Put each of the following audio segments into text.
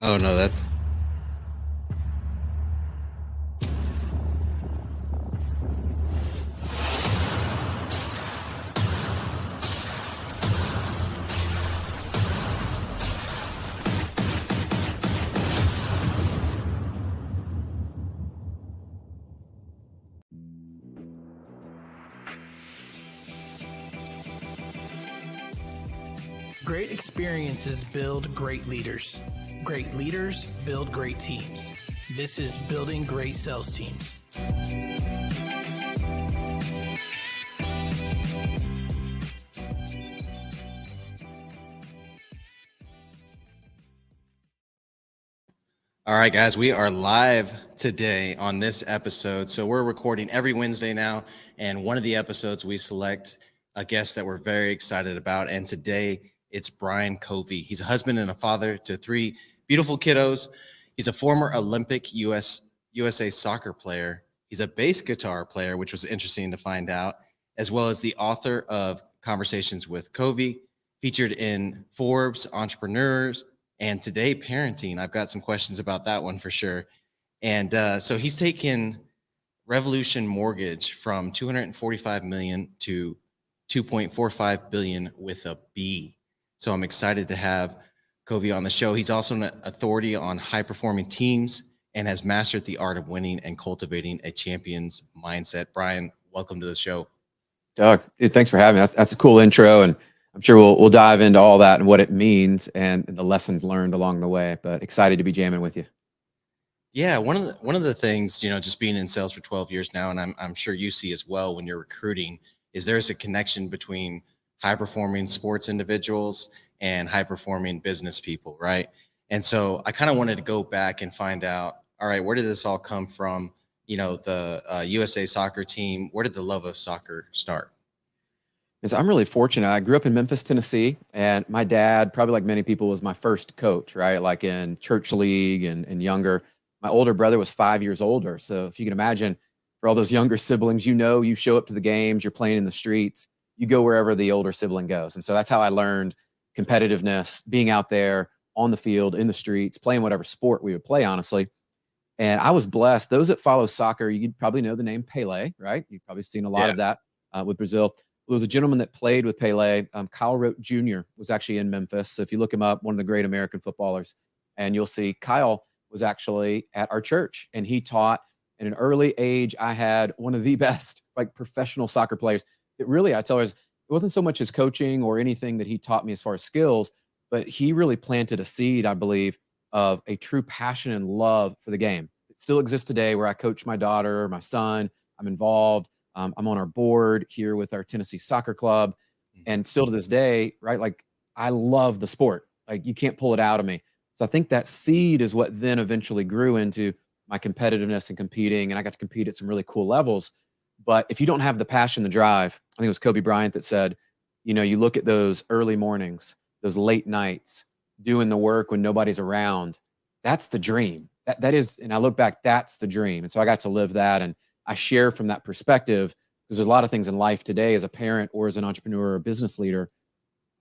Oh no, that Great experiences build great leaders. Great leaders build great teams. This is Building Great Sales Teams. All right, guys, we are live today on this episode. So we're recording every Wednesday now, and one of the episodes we select a guest that we're very excited about. And today it's Brian Covey. He's a husband and a father to three beautiful kiddos. He's a former Olympic USA soccer player. He's a bass guitar player, which was interesting to find out, as well as the author of Conversations with Covey, featured in Forbes, Entrepreneurs, and Today Parenting. I've got some questions about that one for sure. And so he's taken Revolution Mortgage from 245 million to 2.45 billion with a B. So I'm excited to have Covey on the show. He's also an authority on high performing teams and has mastered the art of winning and cultivating a champion's mindset. Brian, welcome to the show. Doug, thanks for having me. That's a cool intro, and I'm sure we'll dive into all that and what it means and the lessons learned along the way. But excited to be jamming with you. Yeah, one of the things, just being in sales for 12 years now, and I'm sure you see as well when you're recruiting, is there's a connection between high performing sports individuals and high performing business people, right? And so I kind of wanted to go back and find out, all right, where did this all come from? The USA soccer team. Where did the love of soccer start? Because I'm really fortunate. I grew up in Memphis, Tennessee, and my dad, probably like many people, was my first coach, right? Like in church league and younger. My older brother was 5 years older. So if you can imagine, for all those younger siblings, you show up to the games, you're playing in the streets, you go wherever the older sibling goes. And so that's how I learned competitiveness, being out there on the field, in the streets, playing whatever sport we would play, honestly. And I was blessed. Those that follow soccer, you'd probably know the name Pele, right? You've probably seen a lot Yeah. of that with Brazil. There was a gentleman that played with Pele. Kyle Rote Jr. was actually in Memphis. So if you look him up, one of the great American footballers, and you'll see Kyle was actually at our church, and he taught at an early age. I had one of the best like professional soccer players. It really, I tell her, it wasn't so much his coaching or anything that he taught me as far as skills, but he really planted a seed, I believe, of a true passion and love for the game. It still exists today where I coach my daughter, my son. I'm involved. I'm on our board here with our Tennessee Soccer Club. And still to this day, right? Like I love the sport. Like you can't pull it out of me. So I think that seed is what then eventually grew into my competitiveness and competing. And I got to compete at some really cool levels. But if you don't have the passion, the drive, I think it was Kobe Bryant that said, you look at those early mornings, those late nights, doing the work when nobody's around. That's the dream. That is, and I look back, that's the dream. And so I got to live that, and I share from that perspective because there's a lot of things in life today as a parent or as an entrepreneur or a business leader.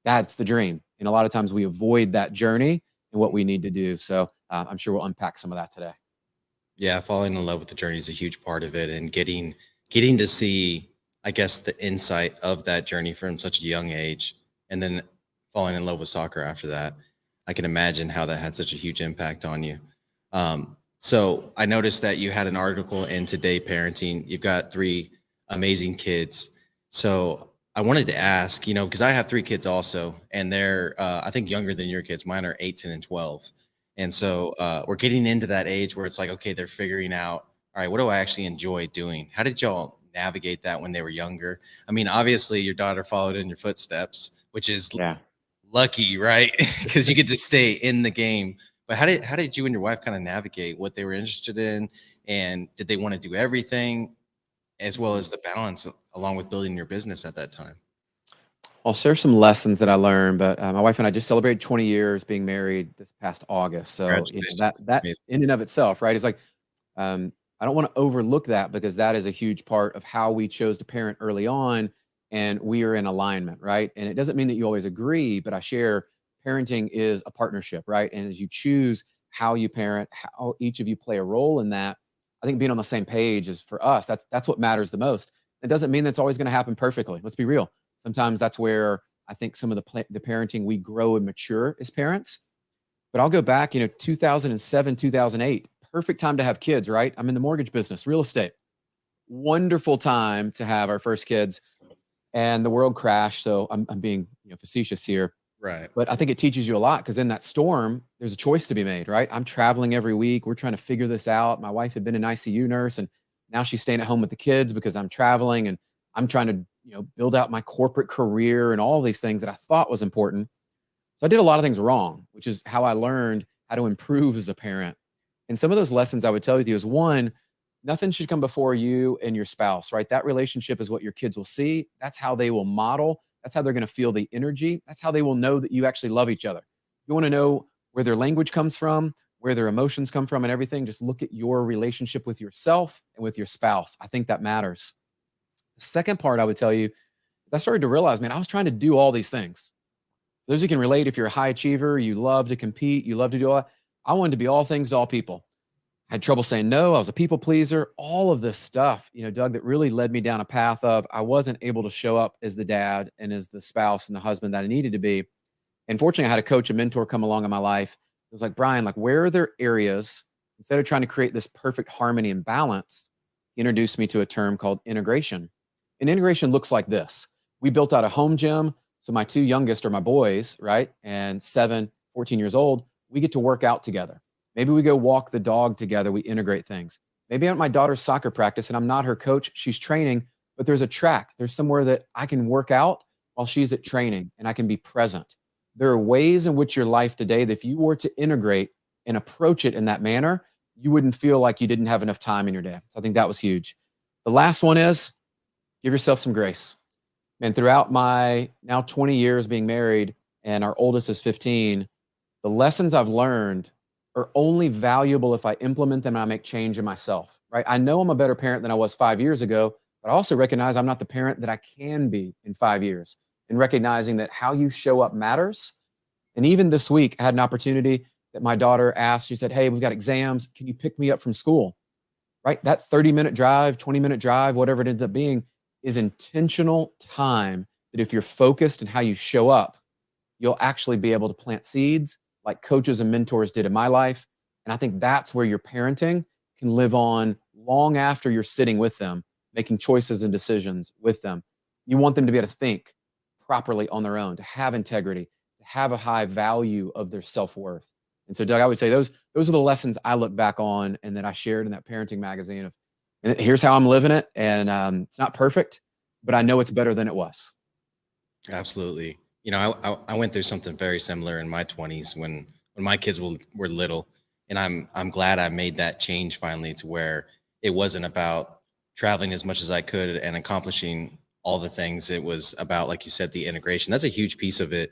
That's the dream. And a lot of times we avoid that journey and what we need to do. So I'm sure we'll unpack some of that today. Yeah, falling in love with the journey is a huge part of it, and getting to see, I guess, the insight of that journey from such a young age, and then falling in love with soccer after that. I can imagine how that had such a huge impact on you. So I noticed that you had an article in Today Parenting. You've got three amazing kids. So I wanted to ask, because I have three kids also, and they're, I think, younger than your kids. Mine are 8, 10, and 12. And so we're getting into that age where it's like, okay, they're figuring out, all right, what do I actually enjoy doing? How did y'all navigate that when they were younger? I mean, obviously your daughter followed in your footsteps, which is Yeah. lucky, right? Because you get to stay in the game. But how did you and your wife kind of navigate what they were interested in, and did they want to do everything, as well as the balance along with building your business at that time? I'll share some lessons that I learned, but my wife and I just celebrated 20 years being married this past August. So that Congratulations. that Amazing. in and of itself, right, is like I don't want to overlook that because that is a huge part of how we chose to parent early on, and we are in alignment, right? And it doesn't mean that you always agree, but I share parenting is a partnership, right? And as you choose how you parent, how each of you play a role in that. I think being on the same page is, for us, that's what matters the most. It doesn't mean that's always going to happen perfectly. Let's be real. Sometimes that's where I think some of the parenting, we grow and mature as parents. But I'll go back, 2007, 2008, perfect time to have kids, right? I'm in the mortgage business, real estate. Wonderful time to have our first kids, and the world crashed. So I'm being facetious here, Right. but I think it teaches you a lot, because in that storm, there's a choice to be made, right? I'm traveling every week. We're trying to figure this out. My wife had been an ICU nurse, and now she's staying at home with the kids because I'm traveling, and I'm trying to build out my corporate career and all these things that I thought was important. So I did a lot of things wrong, which is how I learned how to improve as a parent. And some of those lessons I would tell you is, one, nothing should come before you and your spouse, right? That relationship is what your kids will see. That's how they will model. That's how they're going to feel the energy. That's how they will know that you actually love each other. You want to know where their language comes from, where their emotions come from, and everything. Just look at your relationship with yourself and with your spouse. I think that matters. The second part I would tell you is, I started to realize, man, I was trying to do all these things. Those who can relate, if you're a high achiever, you love to compete, you love to do all that. I wanted to be all things to all people. I had trouble saying no. I was a people pleaser, all of this stuff, Doug, that really led me down a path of, I wasn't able to show up as the dad and as the spouse and the husband that I needed to be. And fortunately, I had a coach, a mentor come along in my life. It was like, Brian, like, where are there areas, instead of trying to create this perfect harmony and balance, he introduced me to a term called integration. And integration looks like this. We built out a home gym. So my two youngest are my boys, right? And 7, 14 years old, we get to work out together. Maybe we go walk the dog together. We integrate things. Maybe I'm at my daughter's soccer practice and I'm not her coach. She's training, but there's a track. There's somewhere that I can work out while she's at training, and I can be present. There are ways in which your life today, that if you were to integrate and approach it in that manner, you wouldn't feel like you didn't have enough time in your day. So I think that was huge. The last one is, give yourself some grace. And throughout my now 20 years being married, and our oldest is 15, the lessons I've learned are only valuable if I implement them and I make change in myself, right? I know I'm a better parent than I was 5 years ago, but I also recognize I'm not the parent that I can be in 5 years, and recognizing that how you show up matters. And even this week, I had an opportunity that my daughter asked. She said, hey, we've got exams. Can you pick me up from school? Right? That 30-minute drive, 20-minute drive, whatever it ends up being, is intentional time that, if you're focused in how you show up, you'll actually be able to plant seeds like coaches and mentors did in my life. And I think that's where your parenting can live on long after you're sitting with them, making choices and decisions with them. You want them to be able to think properly on their own, to have integrity, to have a high value of their self-worth. And so, Doug, I would say those are the lessons I look back on and that I shared in that parenting magazine of, and here's how I'm living it. And it's not perfect, but I know it's better than it was. Absolutely. I went through something very similar in my 20s when my kids were little, and I'm glad I made that change finally, to where it wasn't about traveling as much as I could and accomplishing all the things. It was about, like you said, the integration. That's a huge piece of it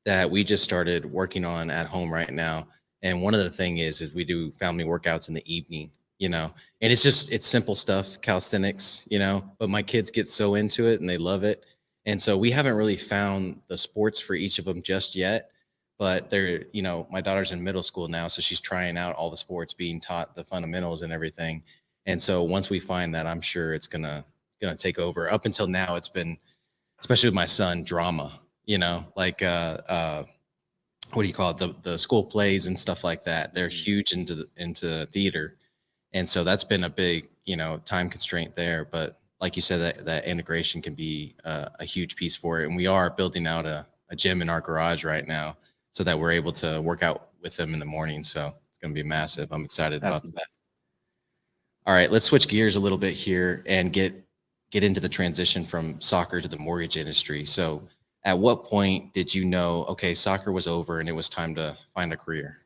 that we just started working on at home right now. And one of the thing is we do family workouts in the evening, and it's simple stuff, calisthenics, but my kids get so into it and they love it. And so we haven't really found the sports for each of them just yet, but they're, my daughter's in middle school now, so she's trying out all the sports, being taught the fundamentals and everything. And so once we find that, I'm sure it's gonna take over. Up until now, it's been, especially with my son, drama, like what do you call it? The school plays and stuff like that. They're huge into theater. And so that's been a big, time constraint there. But like you said, that integration can be a huge piece for it. And we are building out a gym in our garage right now so that we're able to work out with them in the morning. So it's going to be massive. I'm excited about that. All right, let's switch gears a little bit here and get into the transition from soccer to the mortgage industry. So at what point did you know, okay, soccer was over and it was time to find a career?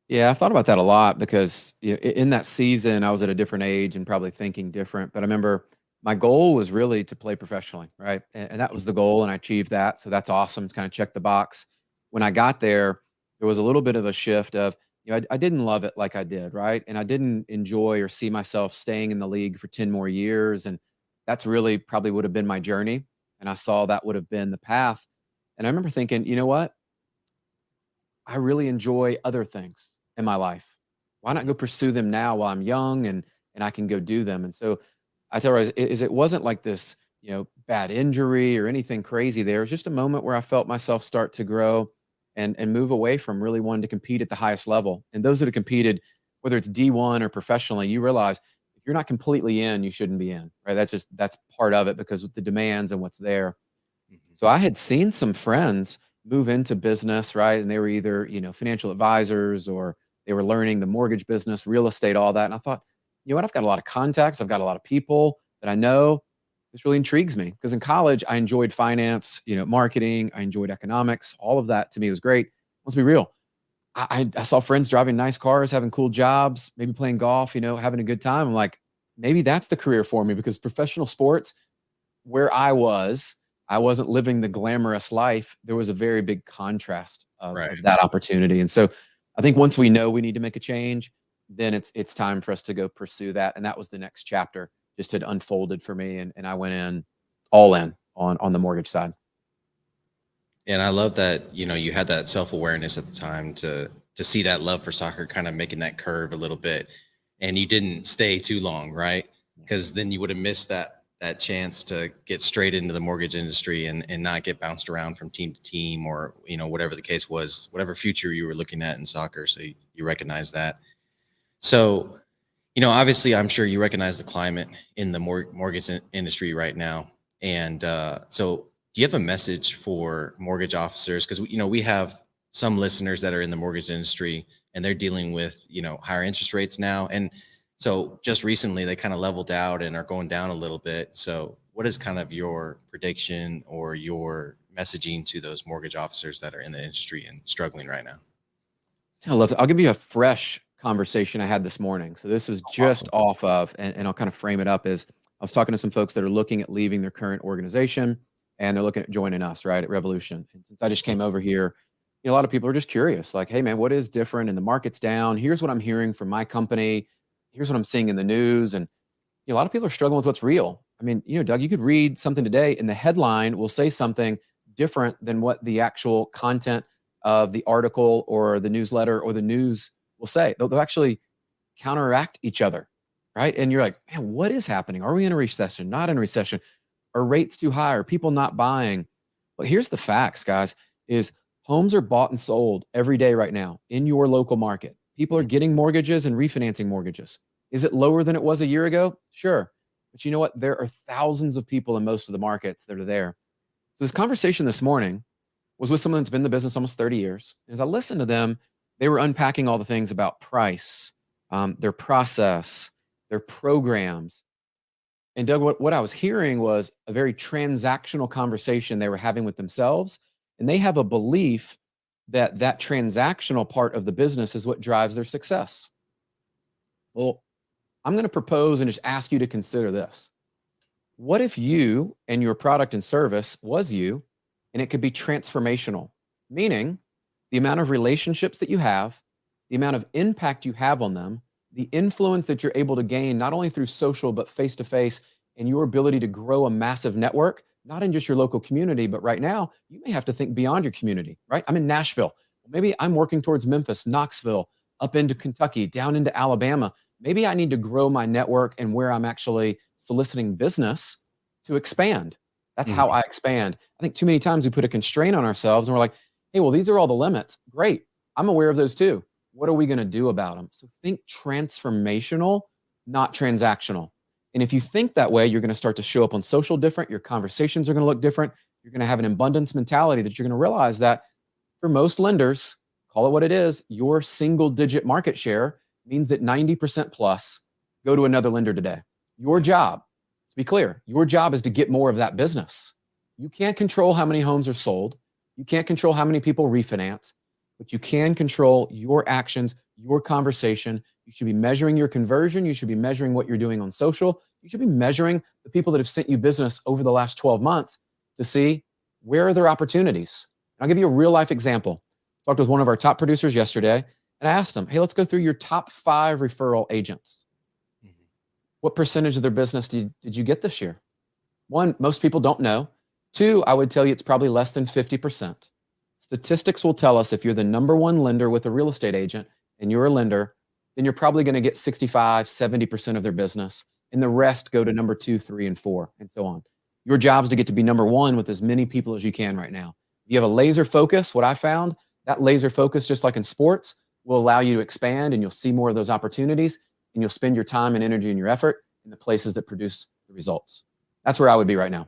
Yeah, I've thought about that a lot, because in that season, I was at a different age and probably thinking different. But I remember my goal was really to play professionally, right? And that was the goal, and I achieved that. So that's awesome. It's kind of checked the box. When I got there, there was a little bit of a shift of, I didn't love it like I did, right? And I didn't enjoy or see myself staying in the league for 10 more years. And that's really probably would have been my journey. And I saw that would have been the path. And I remember thinking, you know what? I really enjoy other things in my life. Why not go pursue them now while I'm young and I can go do them? And so I tell her it wasn't like this, bad injury or anything crazy there. It was just a moment where I felt myself start to grow and move away from really wanting to compete at the highest level. And those that have competed, whether it's D1 or professionally, you realize if you're not completely in, you shouldn't be in, right? That's part of it because with the demands and what's there. So I had seen some friends move into business, right? And they were either, financial advisors or they were learning the mortgage business, real estate, all that. And I thought, you know what? I've got a lot of contacts. I've got a lot of people that I know. This really intrigues me because in college, I enjoyed finance, marketing. I enjoyed economics. All of that to me was great. Let's be real. I saw friends driving nice cars, having cool jobs, maybe playing golf, having a good time. I'm like, maybe that's the career for me because professional sports, where I wasn't living the glamorous life. There was a very big contrast of Right. that opportunity. And so I think once we know we need to make a change, then it's time for us to go pursue that. And that was the next chapter just had unfolded for me. And I went in all in on the mortgage side. And I love that, you had that self-awareness at the time to see that love for soccer kind of making that curve a little bit. And you didn't stay too long, right? Because then you would have missed that chance to get straight into the mortgage industry and not get bounced around from team to team or, whatever the case was, whatever future you were looking at in soccer. So you recognize that. So, obviously I'm sure you recognize the climate in the mortgage industry right now. And so do you have a message for mortgage officers? Because, we have some listeners that are in the mortgage industry and they're dealing with, higher interest rates now. And so just recently they kind of leveled out and are going down a little bit. So what is kind of your prediction or your messaging to those mortgage officers that are in the industry and struggling right now? I love it. I'll give you a fresh conversation I had this morning. So this is just off of, and I'll kind of frame it up as I was talking to some folks that are looking at leaving their current organization and they're looking at joining us, right, at Revolution. And since I just came over here, a lot of people are just curious, like, hey man, what is different? And the market's down. Here's what I'm hearing from my company. Here's what I'm seeing in the news. And a lot of people are struggling with what's real. I mean, Doug, you could read something today and the headline will say something different than what the actual content of the article or the newsletter or the news will say. They'll actually counteract each other, right? And you're like, man, what is happening? Are we in a recession? Not in a recession? Are rates too high? Are people not buying? Well, here's the facts, guys, is homes are bought and sold every day right now in your local market. People are getting mortgages and refinancing mortgages. Is it lower than it was a year ago? Sure. But you know what? There are thousands of people in most of the markets that are there. So this conversation this morning was with someone that's been in the business almost 30 years. As I listened to them, they were unpacking all the things about price, their process, their programs. And Doug, what I was hearing was a very transactional conversation they were having with themselves. And they have a belief that transactional part of the business is what drives their success. Well, I'm going to propose and just ask you to consider this. What if you and your product and service was you, and it could be transformational, meaning the amount of relationships that you have, the amount of impact you have on them, the influence that you're able to gain, not only through social, but face-to-face, and your ability to grow a massive network, not in just your local community, but right now, you may have to think beyond your community, right? I'm in Nashville. Maybe I'm working towards Memphis, Knoxville, up into Kentucky, down into Alabama. Maybe I need to grow my network and where I'm actually soliciting business to expand. That's how I expand. I think too many times we put a constraint on ourselves and we're like, hey, well, these are all the limits. Great. I'm aware of those too. What are we going to do about them? So think transformational, not transactional. And if you think that way, you're going to start to show up on social different. Your conversations are going to look different. You're going to have an abundance mentality that you're going to realize that for most lenders, call it what it is, your single digit market share means that 90% plus go to another lender today. Your job, to be clear, your job is to get more of that business. You can't control how many homes are sold. You can't control how many people refinance, but you can control your actions, your conversation. You should be measuring your conversion. You should be measuring what you're doing on social. You should be measuring the people that have sent you business over the last 12 months to see where are their opportunities. I'll give you a real life example. I talked with one of our top producers yesterday, and I asked him, hey, let's go through your top 5 referral agents. What percentage of their business did you get this year? 1, most people don't know. 2, I would tell you it's probably less than 50%. Statistics will tell us if you're the number one lender with a real estate agent and you're a lender, then you're probably going to get 65, 70% of their business. And the rest go to number 2, 3, and 4, and so on. Your job is to get to be number one with as many people as you can right now. If you have a laser focus, what I found, that laser focus, just like in sports, will allow you to expand, and you'll see more of those opportunities, and you'll spend your time and energy and your effort in the places that produce the results. That's where I would be right now.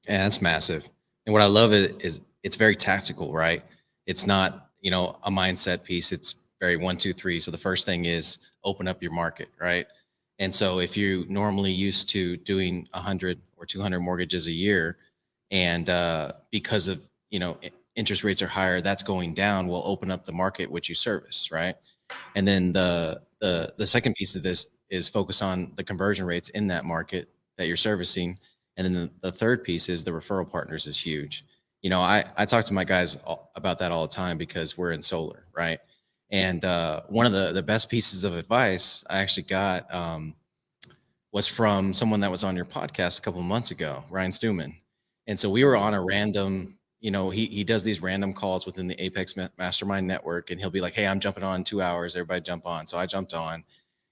Yeah, that's massive. And what I love is it's very tactical, right? It's not, a mindset piece. It's very 1, 2, 3. So the first thing is open up your market, right? And so if you normally used to doing 100 or 200 mortgages a year, and because of, interest rates are higher, that's going down, will open up the market which you service, right? And then the second piece of this is focus on the conversion rates in that market that you're servicing. And then the third piece is the referral partners is huge. I talk to my guys about that all the time because we're in solar, right? And one of the best pieces of advice I actually got was from someone that was on your podcast a couple of months ago, Ryan Stewman. And so we were on a random, he does these random calls within the Apex Mastermind Network, and he'll be like, hey, I'm jumping on 2 hours. Everybody jump on. So I jumped on.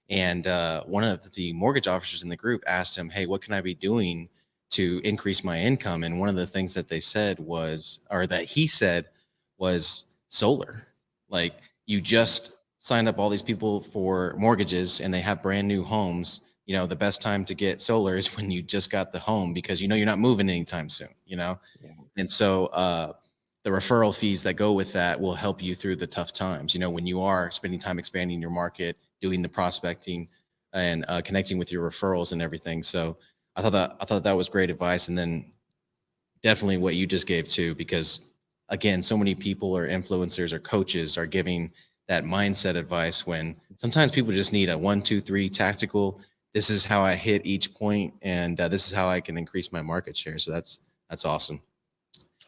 And one of the mortgage officers in the group asked him, hey, what can I be doing to increase my income? And one of the things that they said was, or that he said was solar. Like, you just signed up all these people for mortgages and they have brand new homes. The best time to get solar is when you just got the home, because you're not moving anytime soon, Yeah. And so the referral fees that go with that will help you through the tough times, when you are spending time expanding your market, doing the prospecting, and connecting with your referrals and everything. So I thought that was great advice. And then definitely what you just gave too, because again, so many people or influencers or coaches are giving that mindset advice when sometimes people just need a 1, 2, 3 tactical. This is how I hit each point, and this is how I can increase my market share. So that's awesome.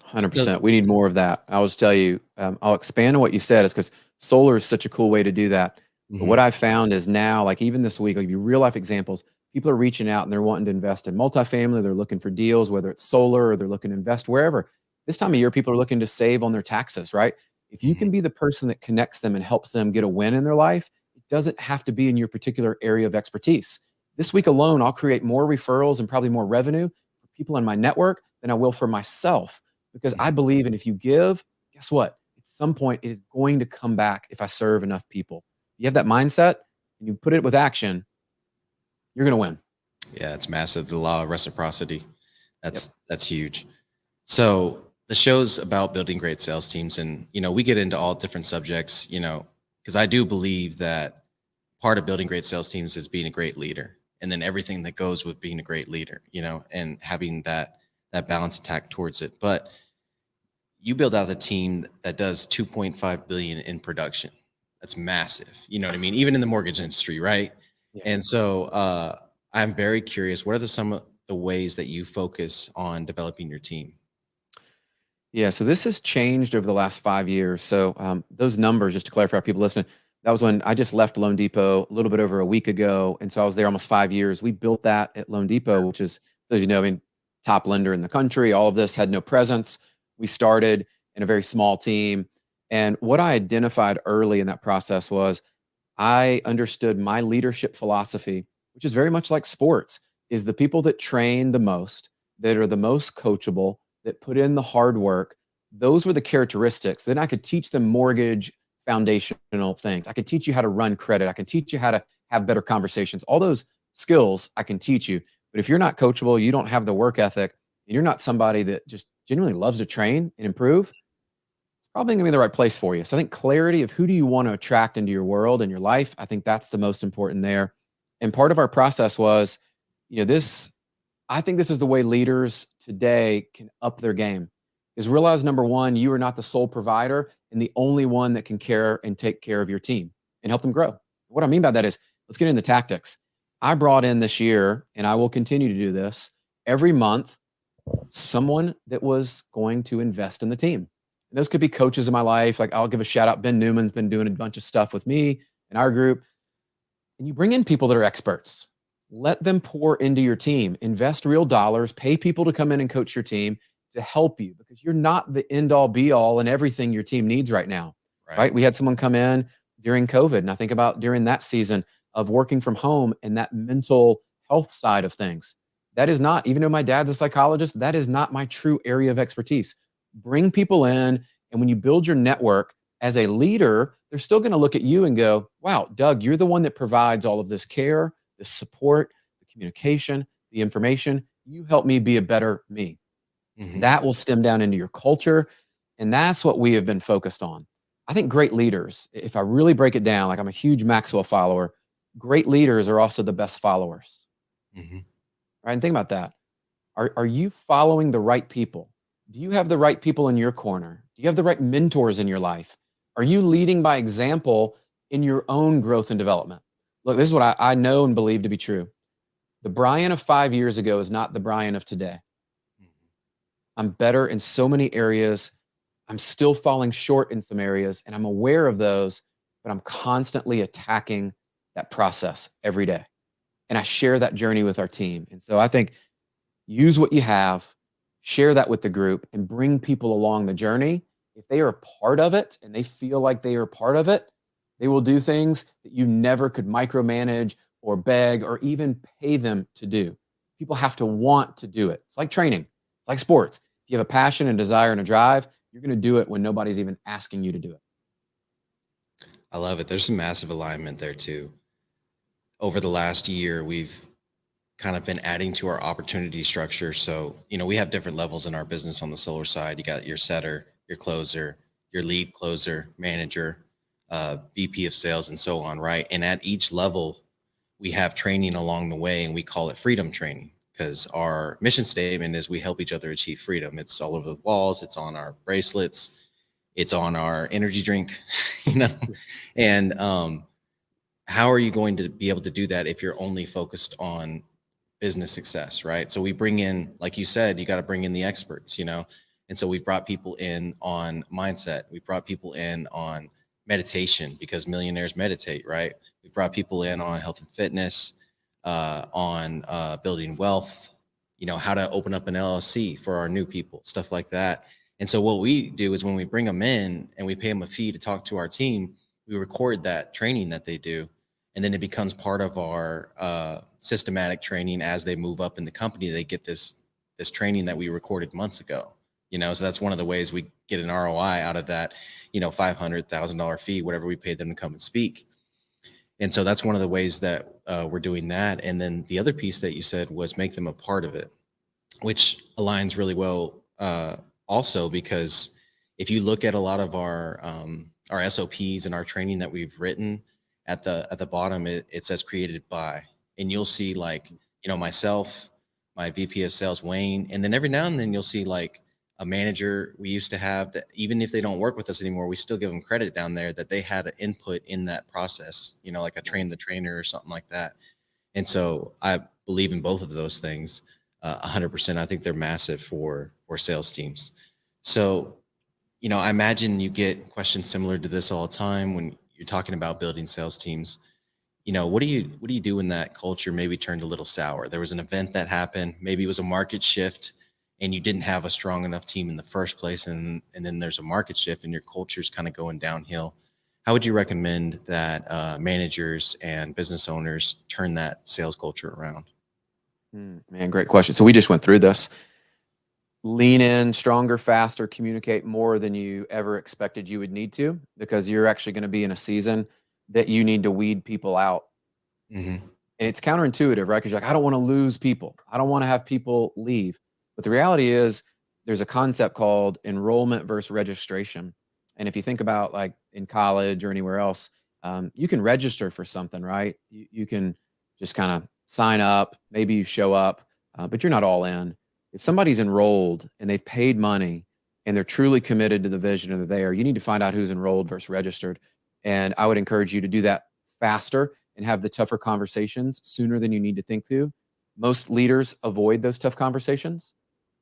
100%. We need more of that. I always tell you, I'll expand on what you said, is because solar is such a cool way to do that. But what I've found is now, like even this week, I'll give you real life examples. People are reaching out and they're wanting to invest in multifamily. They're looking for deals, whether it's solar or they're looking to invest wherever. This time of year, people are looking to save on their taxes, right? If you can be the person that connects them and helps them get a win in their life, it doesn't have to be in your particular area of expertise. This week alone, I'll create more referrals and probably more revenue for people in my network than I will for myself, because I believe in, if you give, guess what? At some point, it is going to come back if I serve enough people. You have that mindset and you put it with action, you're going to win. Yeah, it's massive. The law of reciprocity. That's huge. So the show's about building great sales teams. And, we get into all different subjects, because I do believe that part of building great sales teams is being a great leader. And then everything that goes with being a great leader, and having that balanced attack towards it. But you build out a team that does 2.5 billion in production. That's massive. You know what I mean? Even in the mortgage industry, right? Yeah. And so I'm very curious, what are some of the ways that you focus on developing your team? Yeah, so this has changed over the last 5 years. So those numbers, just to clarify for people listening, that was when I just left Loan Depot a little bit over a week ago. And so I was there almost 5 years. We built that at Loan Depot, which is, as you know, top lender in the country. All of this had no presence. We started in a very small team. And what I identified early in that process was I understood my leadership philosophy, which is very much like sports, is the people that train the most, that are the most coachable, that put in the hard work. Those were the characteristics. Then I could teach them mortgage foundational things. I could teach you how to run credit. I can teach you how to have better conversations. All those skills I can teach you. But if you're not coachable, you don't have the work ethic, and you're not somebody that just genuinely loves to train and improve, it's probably going to be the right place for you. So I think clarity of who do you want to attract into your world and your life, I think that's the most important there. And part of our process was, I think this is the way leaders today can up their game, is realize, number one, you are not the sole provider and the only one that can care and take care of your team and help them grow. What I mean by that is, let's get into tactics. I brought in this year, and I will continue to do this every month, someone that was going to invest in the team. And those could be coaches in my life. Like, I'll give a shout out. Ben Newman's been doing a bunch of stuff with me and our group. And you bring in people that are experts. Let them pour into your team. Invest real dollars. Pay people to come in and coach your team. to help you, because you're not the end all be all and everything your team needs right now. Right? We had someone come in during COVID, and I think about during that season of working from home and that mental health side of things. That is not, even though my dad's a psychologist, that is not my true area of expertise. Bring people in, and when you build your network as a leader, they're still going to look at you and go, wow, Doug, you're the one that provides all of this care, the support, the communication, the information. You help me be a better me. That will stem down into your culture. And that's what we have been focused on. I think great leaders, if I really break it down, like I'm a huge Maxwell follower, great leaders are also the best followers. Right? And think about that. Are you following the right people? Do you have the right people in your corner? Do you have the right mentors in your life? Are you leading by example in your own growth and development? Look, this is what I know and believe to be true. The Brian of 5 years ago is not the Brian of today. I'm better in so many areas. I'm still falling short in some areas, and I'm aware of those, but I'm constantly attacking that process every day. And I share that journey with our team. And so I think use what you have, share that with the group, and bring people along the journey. If they are a part of it and they feel like they are part of it, they will do things that you never could micromanage or beg or even pay them to do. People have to want to do it. It's like training. It's like sports. If you have a passion and desire and a drive, you're going to do it when nobody's even asking you to do it. I love it. There's some massive alignment there too. Over the last year, we've kind of been adding to our opportunity structure. So, we have different levels in our business. On the solar side, you got your setter, your closer, your lead closer, manager, VP of sales, and so on, right? And at each level, we have training along the way, and we call it freedom training, because our mission statement is we help each other achieve freedom. It's all over the walls. It's on our bracelets. It's on our energy drink, and how are you going to be able to do that if you're only focused on business success, right? So we bring in, like you said, you got to bring in the experts, and so we've brought people in on mindset. We brought people in on meditation, because millionaires meditate, right? We brought people in on health and fitness, on building wealth, how to open up an LLC for our new people, stuff like that. And so what we do is when we bring them in and we pay them a fee to talk to our team, we record that training that they do. And then it becomes part of our systematic training. As they move up in the company, they get this training that we recorded months ago. So that's one of the ways we get an ROI out of that, $500,000 fee, whatever we paid them to come and speak. And so that's one of the ways that we're doing that. And then the other piece that you said was make them a part of it, which aligns really well also, because if you look at a lot of our SOPs and our training that we've written, at the bottom, it says created by, and you'll see myself, my VP of sales, Wayne, and then every now and then you'll see a manager we used to have that, even if they don't work with us anymore, we still give them credit down there that they had an input in that process, like a train the trainer or something like that. And so I believe in both of those things 100%. I think they're massive for sales teams. So, I imagine you get questions similar to this all the time when you're talking about building sales teams. What do you do when that culture maybe turned a little sour? There was an event that happened, maybe it was a market shift, and you didn't have a strong enough team in the first place, and then there's a market shift and your culture's kind of going downhill. How would you recommend that managers and business owners turn that sales culture around? Man, great question. So we just went through this. Lean in, stronger, faster, communicate more than you ever expected you would need to, because you're actually going to be in a season that you need to weed people out. And it's counterintuitive, right? Because you're like, I don't want to lose people. I don't want to have people leave. But the reality is there's a concept called enrollment versus registration. And if you think about like in college or anywhere else, you can register for something, right? You can just kind of sign up, maybe you show up, but you're not all in. If somebody's enrolled and they've paid money and they're truly committed to the vision and they're there, you need to find out who's enrolled versus registered. And I would encourage you to do that faster and have the tougher conversations sooner than you need to think through. Most leaders avoid those tough conversations.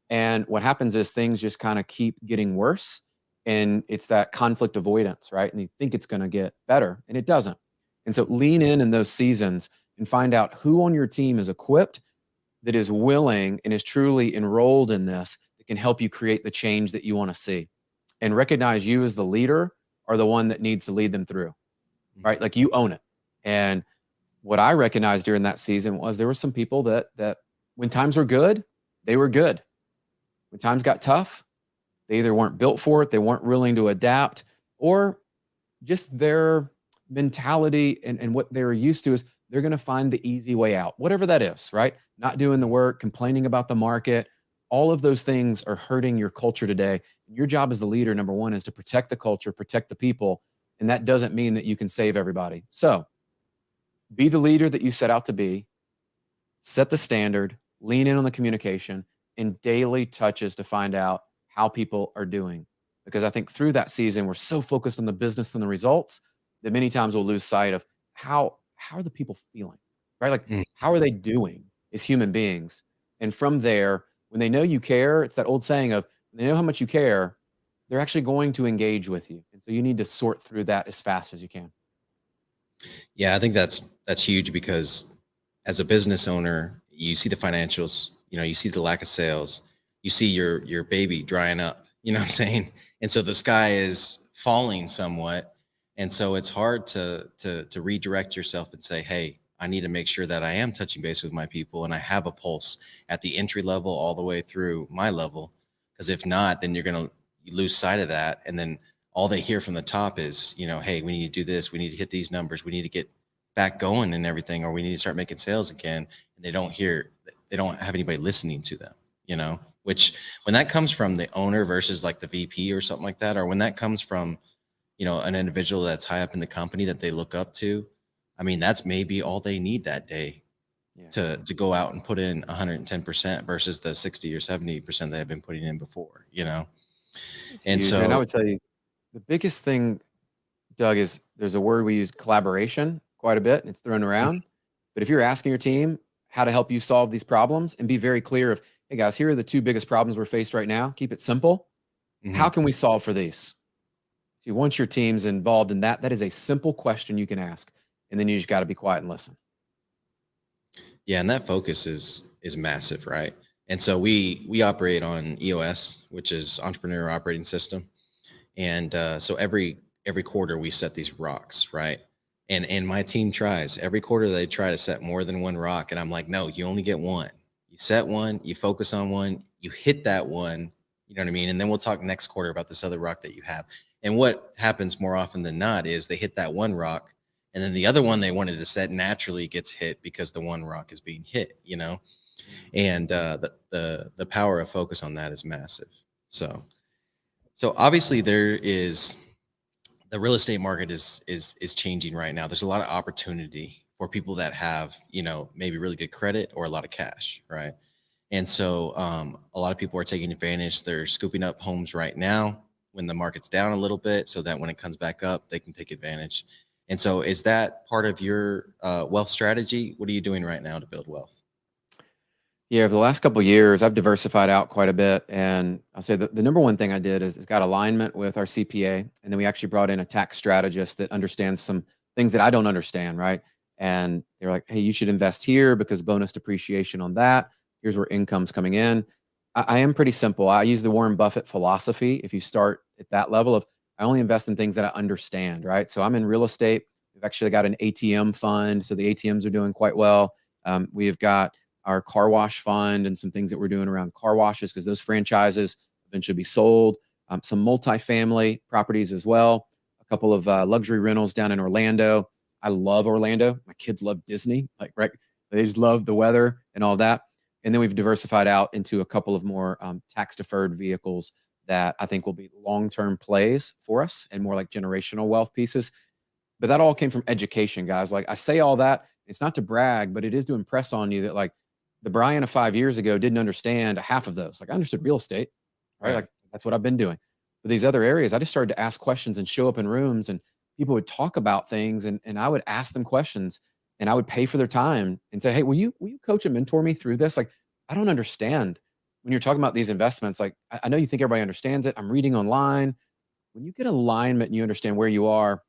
And what happens is things just kind of keep getting worse. And it's that conflict avoidance, right? And you think it's going to get better and it doesn't. And so lean in those seasons and find out who on your team is equipped, that is willing and is truly enrolled in this, that and help you create the change that you want to see, and recognize you as the leader are the one that needs to lead them through, right? Like you own it. And what I recognized during that season was there were some people that when times were good, they were good. When times got tough, they either weren't built for it, they weren't willing to adapt, or just their mentality and what they're used to is they're going to find the easy way out, whatever that is, right? Not doing the work, complaining about the market. All of those things are hurting your culture today. Your job as the leader, number one, is to protect the culture, protect the people. And that doesn't mean that you can save everybody. So be the leader that you set out to be, set the standard, lean in on the communication, and daily touches to find out how people are doing. Because I think through that season, we're so focused on the business and the results that many times we'll lose sight of how are the people feeling, right? Like, how are they doing as human beings? And from there, when they know you care, it's that old saying of, when they know how much you care, they're actually going to engage with you. And so you need to sort through that as fast as you can. Yeah, I think that's huge, because as a business owner, you see the financials, you see the lack of sales, you see your baby drying up, you know what I'm saying? And so the sky is falling somewhat. And so it's hard to redirect yourself and say, hey, I need to make sure that I am touching base with my people and I have a pulse at the entry level all the way through my level. Because if not, then you're going to lose sight of that. And then all they hear from the top is, hey, we need to do this. We need to hit these numbers. We need to get back going and everything, or we need to start making sales again. And they don't have anybody listening to them, which when that comes from the owner versus like the VP or something like that, or when that comes from, an individual that's high up in the company that they look up to, I mean, that's maybe all they need that day to go out and put in 110% versus the 60 or 70% they have been putting in before, It's And huge. so, And I would tell you, the biggest thing, Doug, is there's a word we use, collaboration, quite a bit. It's thrown around. But if you're asking your team how to help you solve these problems, and be very clear of, hey guys, here are the two biggest problems we're faced right now. Keep it simple. How can we solve for these? See, once your team's involved in that is a simple question you can ask. And then you just got to be quiet and listen. yeah, and that focus is massive, right? And so we operate on EOS, which is Entrepreneur Operating System. And so every quarter we set these rocks, right? And my team tries every quarter, they try to set more than one rock. And I'm like, no, you only get one. You set one, you focus on one, you hit that one, you know what I mean? And then we'll talk next quarter about this other rock that you have. And what happens more often than not is they hit that one rock, and then the other one they wanted to set naturally gets hit because the one rock is being hit, and the power of focus on that is massive. So obviously the real estate market is changing right now. There's a lot of opportunity for people that have, maybe really good credit or a lot of cash, right? And so a lot of people are taking advantage. They're scooping up homes right now when the market's down a little bit, so that when it comes back up, they can take advantage. And so is that part of your wealth strategy? What are you doing right now to build wealth? Yeah, over the last couple of years, I've diversified out quite a bit. And I'll say that the number one thing I did is got alignment with our CPA. And then we actually brought in a tax strategist that understands some things that I don't understand, right? And they're like, hey, you should invest here because bonus depreciation on that. Here's where income's coming in. I am pretty simple. I use the Warren Buffett philosophy. If you start at that level of, I only invest in things that I understand, right? So I'm in real estate. We've actually got an ATM fund. So the ATMs are doing quite well. We've got our car wash fund and some things that we're doing around car washes, because those franchises eventually be sold. Some multifamily properties as well. A couple of luxury rentals down in Orlando. I love Orlando. My kids love Disney, right? They just love the weather and all that. And then we've diversified out into a couple of more tax-deferred vehicles that I think will be long-term plays for us and more like generational wealth pieces. But that all came from education, guys. Like, I say all that, it's not to brag, but it is to impress on you that, like, the Brian of 5 years ago didn't understand half of those. Like, I understood real estate, right? Like, that's what I've been doing. But these other areas, I just started to ask questions and show up in rooms, and people would talk about things, and I would ask them questions, and I would pay for their time and say, hey, will you coach and mentor me through this? Like, I don't understand when you're talking about these investments. Like, I know you think everybody understands it. I'm reading online. When you get alignment and you understand where you are,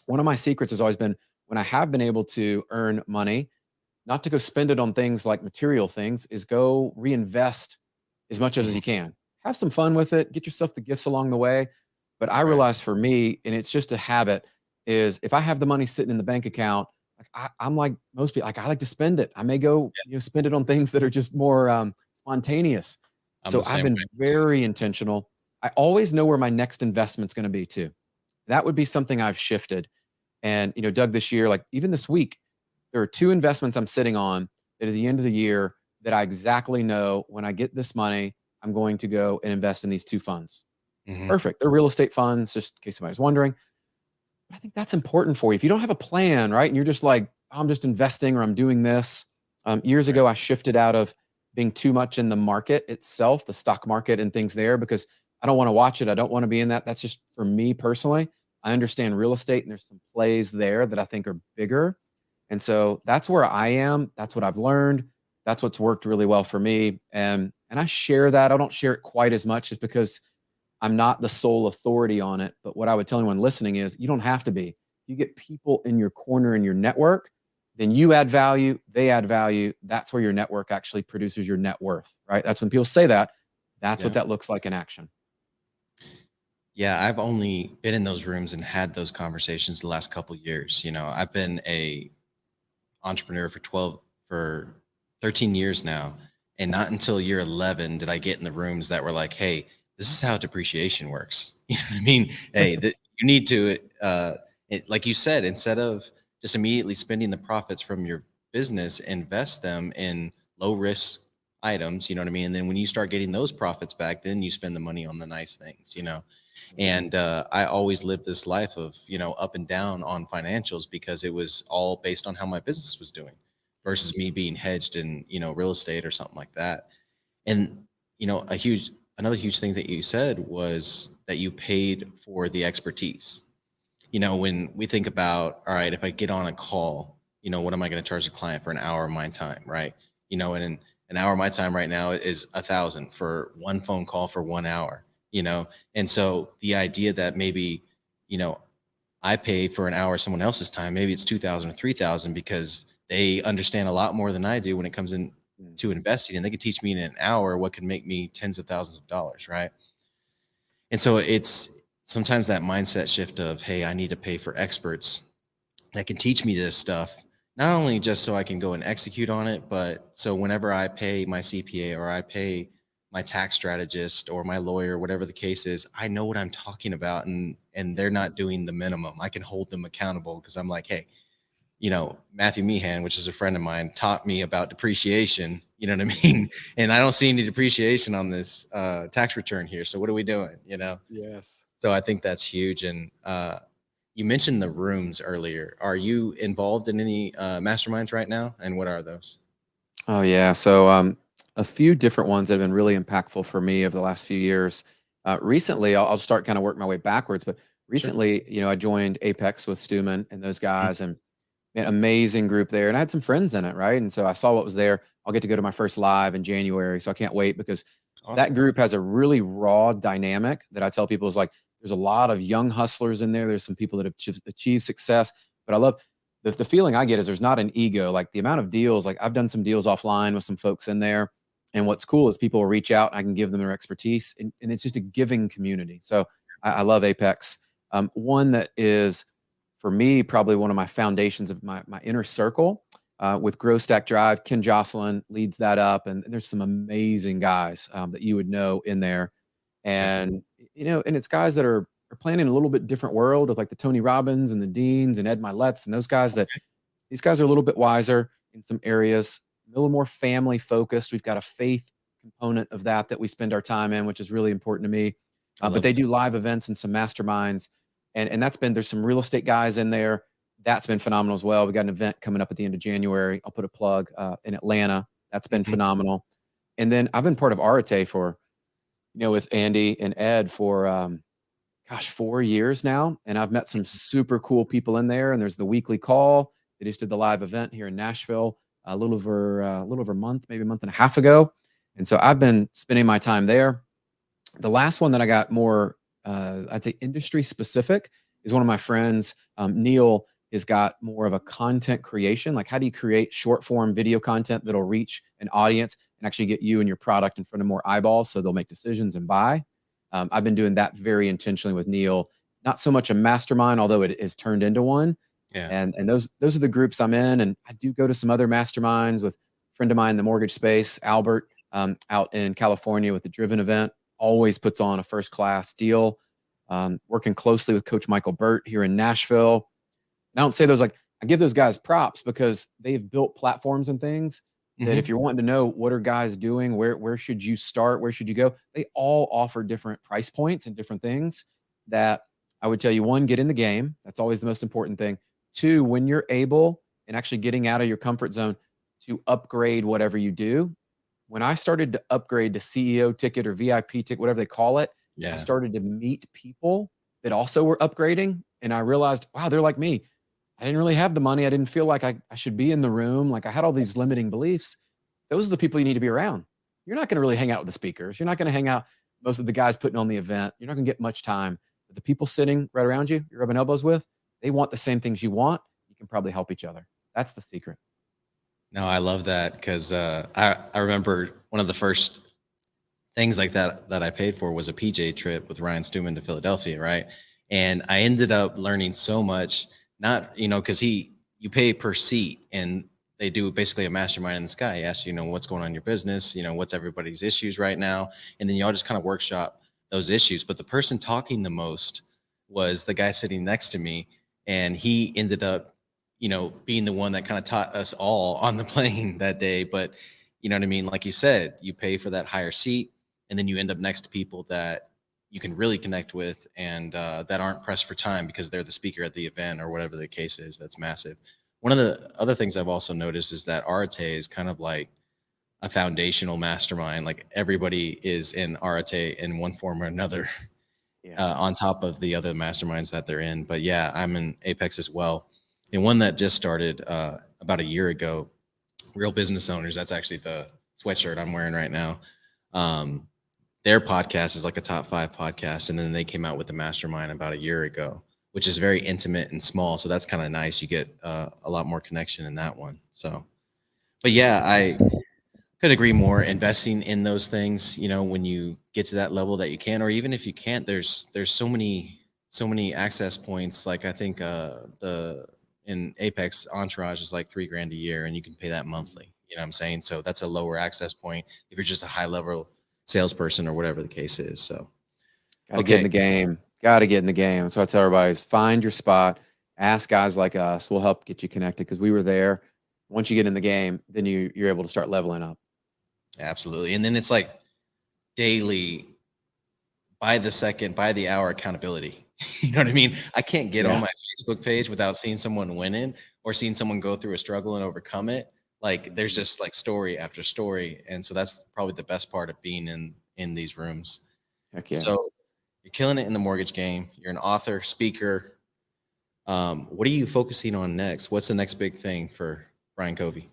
one of my secrets has always been, when I have been able to earn money, not to go spend it on things like material things, is go reinvest as much as you can. have some fun with it, get yourself the gifts along the way. But I Right. realize for me, and it's just a habit, is if I have the money sitting in the bank account, like I'm like most people, like I like to spend it. I may go, spend it on things that are just more spontaneous. I'm So the I've same been way. very intentional. I always know where my next investment's going to be too. That would be something I've shifted. And Doug, this year, like even this week, there are two investments I'm sitting on that at the end of the year that I exactly know when I get this money, I'm going to go and invest in these two funds. Hmm. Perfect. They're real estate funds, just in case somebody's wondering. I think that's important for you. If you don't have a plan, right, and you're just like, I'm just investing or I'm doing this. Years Right. ago, I shifted out of being too much in the market itself, the stock market and things there, because I don't want to watch it. I don't want to be in that. That's just for me personally. I understand real estate and there's some plays there that I think are bigger. And so that's where I am. That's what I've learned. That's what's worked really well for me. And I share that. I don't share it quite as much just because I'm not the sole authority on it. But what I would tell anyone listening is you don't have to be. You get people in your corner in your network, then you add value, they add value. That's where your network actually produces your net worth, right? That's when people say that. That's what Yeah. that looks like in action. Yeah, I've only been in those rooms and had those conversations the last couple years. I've been a entrepreneur for 13 years now, and not until year 11 did I get in the rooms that were like, "Hey, this is how depreciation works." You know what I mean? Hey, you need to, like you said, instead of just immediately spending the profits from your business, invest them in low risk items. You know what I mean? And then when you start getting those profits back, then you spend the money on the nice things. And I always lived this life of up and down on financials because it was all based on how my business was doing versus me being hedged in real estate or something like that. And another huge thing that you said was that you paid for the expertise. When we think about, all right, if I get on a call, what am I going to charge the client for an hour of my time, right? And an hour of my time right now is 1,000 for one phone call for 1 hour. And so the idea that maybe, you know, I pay for an hour of someone else's time, maybe it's 2,000 or 3,000 because they understand a lot more than I do when it comes in Mm. to investing, and they can teach me in an hour what can make me tens of thousands of dollars, right? And so it's sometimes that mindset shift of, hey, I need to pay for experts that can teach me this stuff, not only just so I can go and execute on it, but so whenever I pay my CPA or I pay my tax strategist or my lawyer, whatever the case is, I know what I'm talking about, and they're not doing the minimum. I can hold them accountable because I'm like, hey, Matthew Meehan, which is a friend of mine, taught me about depreciation. You know what I mean? And I don't see any depreciation on this tax return here. So what are we doing? Yes. So I think that's huge. And you mentioned the rooms earlier. Are you involved in any masterminds right now? And what are those? Oh yeah. So a few different ones that have been really impactful for me over the last few years. Recently, I'll start kind of work my way backwards, but Sure. recently, I joined Apex with Stuman and those Mhm. guys, and man, amazing group there. And I had some friends in it, right? And so I saw what was there. I'll get to go to my first live in January, so I can't wait because that Awesome. group has a really raw dynamic that I tell people is like there's a lot of young hustlers in there. There's some people that have achieved success, but I love the feeling I get is there's not an ego. Like the amount of deals, like I've done some deals offline with some folks in there. And what's cool is people will reach out and I can give them their expertise. And it's just a giving community. So I love Apex. One that is for me, probably one of my foundations of my inner circle with Grow Stack Drive. Ken Jocelyn leads that up, and there's some amazing guys that you would know in there, Definitely. and and it's guys that are playing in a little bit different world of like the Tony Robbins and the Deans and Ed Milet's and those guys that Okay. these guys are a little bit wiser in some areas, a little more family focused. We've got a faith component of that we spend our time in, which is really important to me. I But love they it. do live events and some masterminds, and there's some real estate guys in there. That's been phenomenal as well. We got an event coming up at the end of January. I'll put a plug in Atlanta. That's been Mhm. phenomenal. And then I've been part of Arate for, with Andy and Ed for 4 years now. And I've met some super cool people in there. And there's the weekly call. They just did the live event here in Nashville a little over a month, maybe a month and a half ago. And so I've been spending my time there. The last one that I got more, I'd say industry specific is one of my friends, Neil. is got more of a content creation. Like, how do you create short form video content that'll reach an audience and actually get you and your product in front of more eyeballs so they'll make decisions and buy? I've been doing that very intentionally with Neil. Not so much a mastermind, although it has turned into one. Yeah. And those are the groups I'm in. And I do go to some other masterminds with a friend of mine in the mortgage space, Albert, out in California with the Driven event. Always puts on a first class deal. Working closely with Coach Michael Burt here in Nashville. And I don't say those like, I give those guys props because they've built platforms and things that if you're wanting to know what are guys doing, where should you start, where should you go, they all offer different price points and different things that I would tell you. One, get in the game. That's always the most important thing. Two, when you're able and actually getting out of your comfort zone to upgrade whatever you do. When I started to upgrade to CEO ticket or VIP ticket, whatever they call it, I started to meet people that also were upgrading. And I realized, wow, they're like me. I didn't really have the money. I didn't feel like I should be in the room. Like I had all these limiting beliefs. Those are the people you need to be around. You're not going to really hang out with the speakers. You're not going to hang out most of the guys putting on the event. You're not going to get much time. But the people sitting right around you, you're rubbing elbows with, they want the same things you want. You can probably help each other. That's the secret. No, I love that because I remember one of the first things like that I paid for was a PJ trip with Ryan Stewman to Philadelphia, right? And I ended up learning so much, not, because you pay per seat and they do basically a mastermind in the sky. He asks you, what's going on in your business, what's everybody's issues right now. And then you all just kind of workshop those issues. But the person talking the most was the guy sitting next to me. And he ended up, being the one that kind of taught us all on the plane that day. But you know what I mean? Like you said, you pay for that higher seat and then you end up next to people that you can really connect with and that aren't pressed for time because they're the speaker at the event or whatever the case is. That's massive. One of the other things I've also noticed is that Arate is kind of like a foundational mastermind. Like everybody is in Arate in one form or another on top of the other masterminds that they're in. But yeah, I'm in Apex as well. And one that just started about a year ago, Real Business Owners. That's actually the sweatshirt I'm wearing right now. Their podcast is like a top 5 podcast. And then they came out with the mastermind about a year ago, which is very intimate and small. So that's kind of nice. You get a lot more connection in that one. So, but yeah, I could agree more. Investing in those things, when you get to that level that you can, or even if you can't, there's so many access points. Like I think in Apex Entourage is like $3,000 a year and you can pay that monthly. You know what I'm saying? So that's a lower access point if you're just a high level salesperson or whatever the case is. So gotta get in the game. Gotta get in the game. So I tell everybody is find your spot, ask guys like us. We'll help get you connected because we were there. Once you get in the game, then you're able to start leveling up. Absolutely. And then it's like daily, by the second, by the hour accountability. You know what I mean? I can't get on my Facebook page without seeing someone winning or seeing someone go through a struggle and overcome it. Like there's just like story after story. And so that's probably the best part of being in these rooms. Heck yeah. So you're killing it in the mortgage game. You're an author, speaker. What are you focusing on next? What's the next big thing for Brian Covey?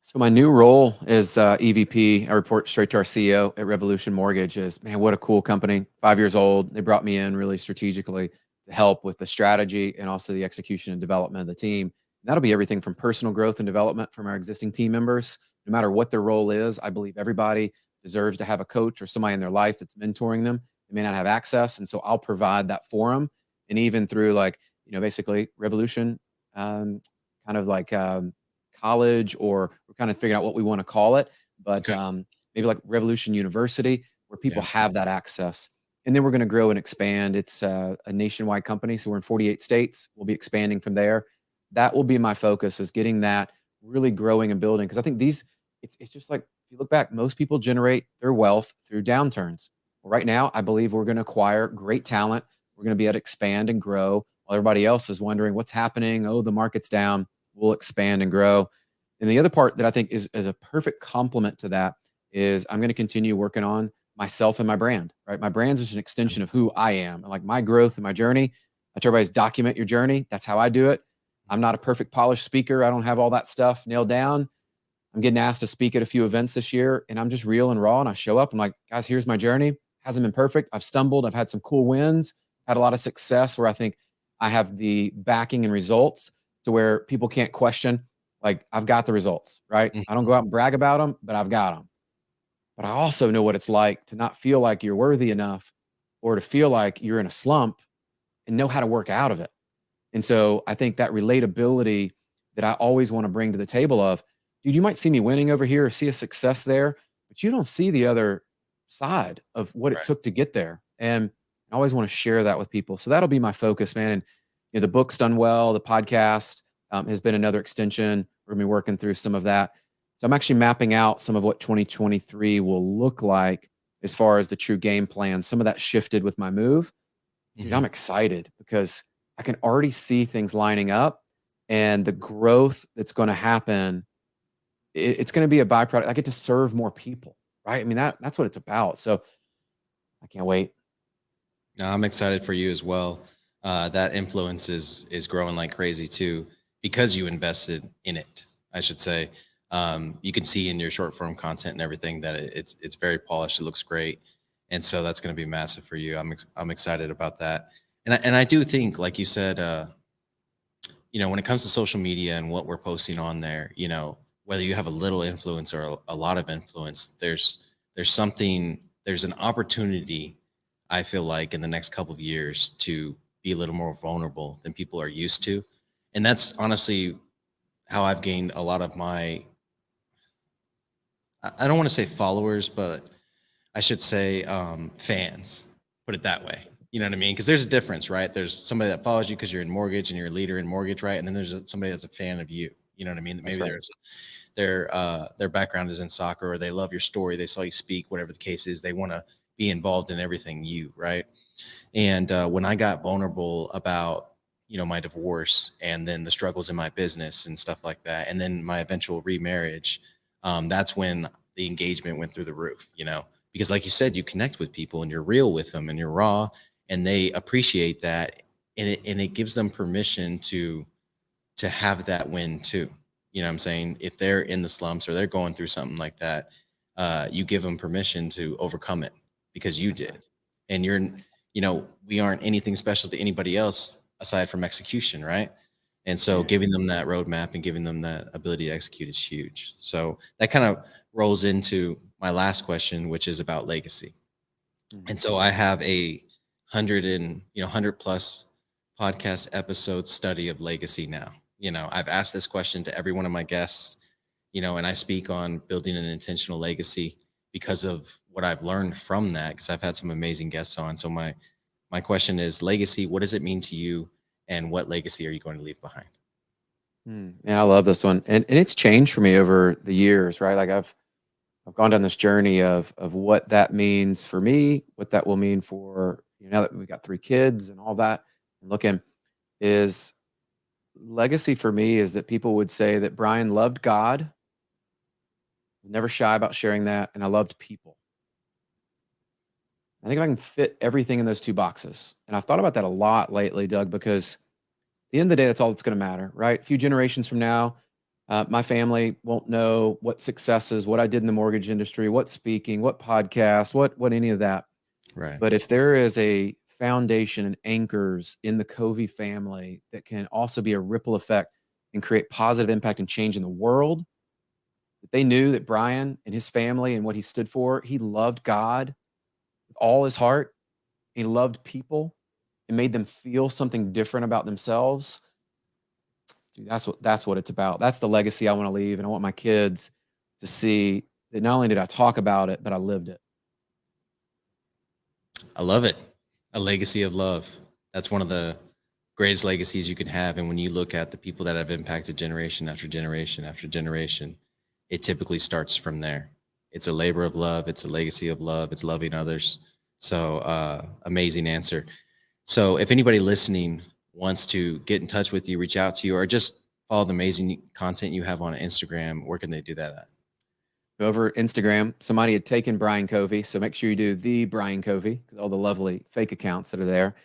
So my new role is EVP. I report straight to our CEO at Revolution Mortgage. Man, what a cool company. 5 years old. They brought me in really strategically to help with the strategy and also the execution and development of the team. And that'll be everything from personal growth and development from our existing team members. No matter what their role is, I believe everybody deserves to have a coach or somebody in their life that's mentoring them. They may not have access. And so I'll provide that for them. And even through basically Revolution, kind of like college, or we're kind of figuring out what we want to call it, but maybe like Revolution University, where people have that access. And then we're going to grow and expand. It's a nationwide company. So we're in 48 states. We'll be expanding from there. That will be my focus, is getting that really growing and building. Because I think it's just like, if you look back, most people generate their wealth through downturns. Well, right now, I believe we're going to acquire great talent. We're going to be able to expand and grow while everybody else is wondering what's happening. Oh, the market's down. We'll expand and grow. And the other part that I think is a perfect complement to that is I'm going to continue working on myself and my brand, right? My brand is just an extension of who I am. And like my growth and my journey, I tell everybody, document your journey. That's how I do it. I'm not a perfect polished speaker. I don't have all that stuff nailed down. I'm getting asked to speak at a few events this year, and I'm just real and raw. And I show up. I'm like, guys, here's my journey. Hasn't been perfect. I've stumbled. I've had some cool wins, had a lot of success where I think I have the backing and results to where people can't question, like, I've got the results, right? I don't Mhm. go out and brag about them, but I've got them. But I also know what it's like to not feel like you're worthy enough or to feel like you're in a slump and know how to work out of it. And so I think that relatability that I always want to bring to the table of, dude, you might see me winning over here or see a success there, but you don't see the other side of what it Right. took to get there. And I always want to share that with people. So that'll be my focus, man. And the book's done well. The podcast has been another extension. We're gonna be working through some of that. So I'm actually mapping out some of what 2023 will look like as far as the true game plan. Some of that shifted with my move. Dude, I'm Mhm. excited because I can already see things lining up and the growth that's going to happen. It's going to be a byproduct. I get to serve more people, right? I mean, that's what it's about. So I can't wait. No, I'm excited for you as well. That influence is growing like crazy too, because you invested in it. I should say. You can see in your short form content and everything that it's very polished. It looks great, and so that's going to be massive for you. I'm excited about that, and I do think, like you said, when it comes to social media and what we're posting on there, whether you have a little influence or a lot of influence, there's something, there's an opportunity, I feel like, in the next couple of years to be a little more vulnerable than people are used to. And that's honestly how I've gained a lot of my, I don't want to say followers, but I should say fans, put it that way. You know what I mean? Because there's a difference, right? There's somebody that follows you because you're in mortgage and you're a leader in mortgage, right? And then there's somebody that's a fan of you. You know what I mean? That's Maybe right. their background is in soccer, or they love your story, they saw you speak, whatever the case is. They want to be involved in everything you, right? And when I got vulnerable about my divorce and then the struggles in my business and stuff like that, and then my eventual remarriage, that's when the engagement went through the roof. Because like you said, you connect with people and you're real with them and you're raw, and they appreciate that, and it gives them permission to have that win too. You know what I'm saying? If they're in the slumps or they're going through something like that, you give them permission to overcome it because you That's right. did. And we aren't anything special to anybody else aside from execution, right? And so Yeah. giving them that roadmap and giving them that ability to execute is huge. So that kind of rolls into my last question, which is about legacy. Mm. And so I have a 100 plus podcast episode study of legacy now. I've asked this question to every one of my guests, and I speak on building an intentional legacy because of what I've learned from that, because I've had some amazing guests on. So my question is, legacy, what does it mean to you, and what legacy are you going to leave behind? Man, I love this one. And it's changed for me over the years, right? Like I've gone down this journey of what that means for me, what that will mean for, now that we got 3 kids and all that, and looking is legacy for me is that people would say that Brian loved God, was never shy about sharing that, and I loved people. I think if I can fit everything in those 2 boxes, and I've thought about that a lot lately, Doug, because at the end of the day, that's all that's going to matter, right? A few generations from now, my family won't know what successes, what I did in the mortgage industry, what speaking, what podcast, what any of that. Right. But if there is a foundation and anchors in the Covey family that can also be a ripple effect and create positive impact and change in the world, that they knew that Brian and his family and what he stood for, he loved God with all his heart. He loved people and made them feel something different about themselves. Dude, that's what it's about. That's the legacy I want to leave. And I want my kids to see that not only did I talk about it, but I lived it. I love it. A legacy of love. That's one of the greatest legacies you can have. And when you look at the people that have impacted generation after generation after generation, it typically starts from there. It's a labor of love. It's a legacy of love. It's loving others. So amazing answer. So if anybody listening wants to get in touch with you, reach out to you, or just follow the amazing content you have on Instagram, where can they do that at? Over Instagram, somebody had taken Brian Covey, so make sure you do the Brian Covey because all the lovely fake accounts that are there.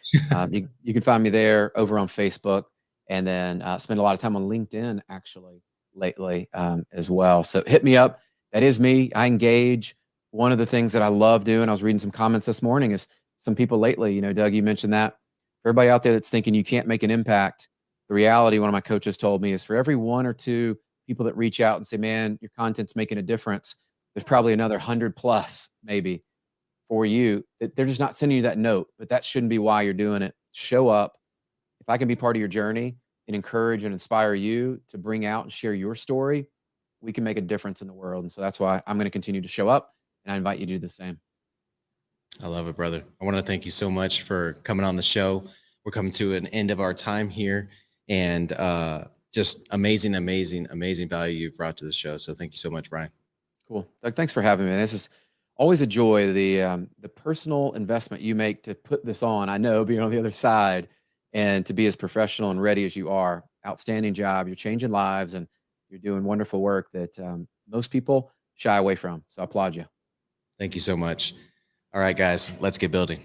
You can find me there, over on Facebook, and then spend a lot of time on LinkedIn actually lately as well. So hit me up. That is me. I engage. One of the things that I love doing, I was reading some comments this morning, is some people lately, Doug, you mentioned that For everybody out there that's thinking you can't make an impact, the reality, one of my coaches told me, is for every one or two people that reach out and say, man, your content's making a difference, there's probably another 100 plus maybe for you. They're just not sending you that note, but that shouldn't be why you're doing it. Show up. If I can be part of your journey and encourage and inspire you to bring out and share your story, we can make a difference in the world. And so that's why I'm going to continue to show up, and I invite you to do the same. I love it, brother. I want to thank you so much for coming on the show. We're coming to an end of our time here, and just amazing value you've brought to the show. So thank you so much, Brian. Cool. Doug, thanks for having me. This is always a joy. The personal investment you make to put this on, I know, being on the other side, and to be as professional and ready as you are. Outstanding job. You're changing lives, and you're doing wonderful work that most people shy away from. So I applaud you. Thank you so much. All right, guys, let's get building.